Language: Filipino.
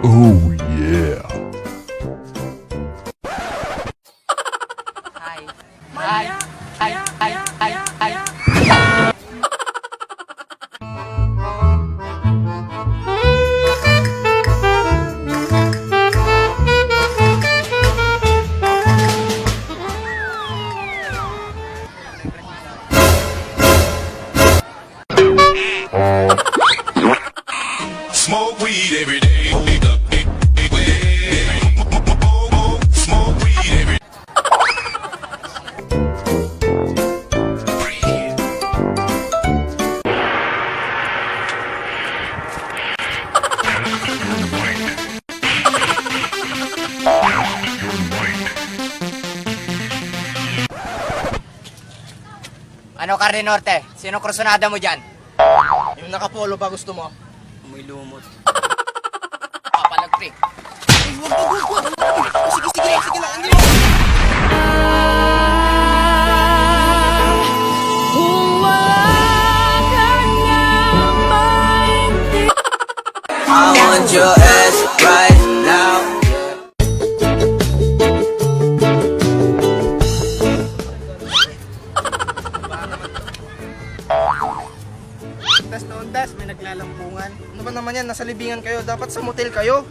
Oh yeah. Hi. Smoke weed every day. Smoke weed every day. Ano, Carne Norte? Sino krusonada mo dyan? Yung nakapolo ba gusto mo? May lumot. Papalagpik. Sige lang, hindi mo. I want your ass right now. Undas na undas, may naglalampungan. Ano ba naman yan? Nasa libingan kayo. Dapat sa motel kayo.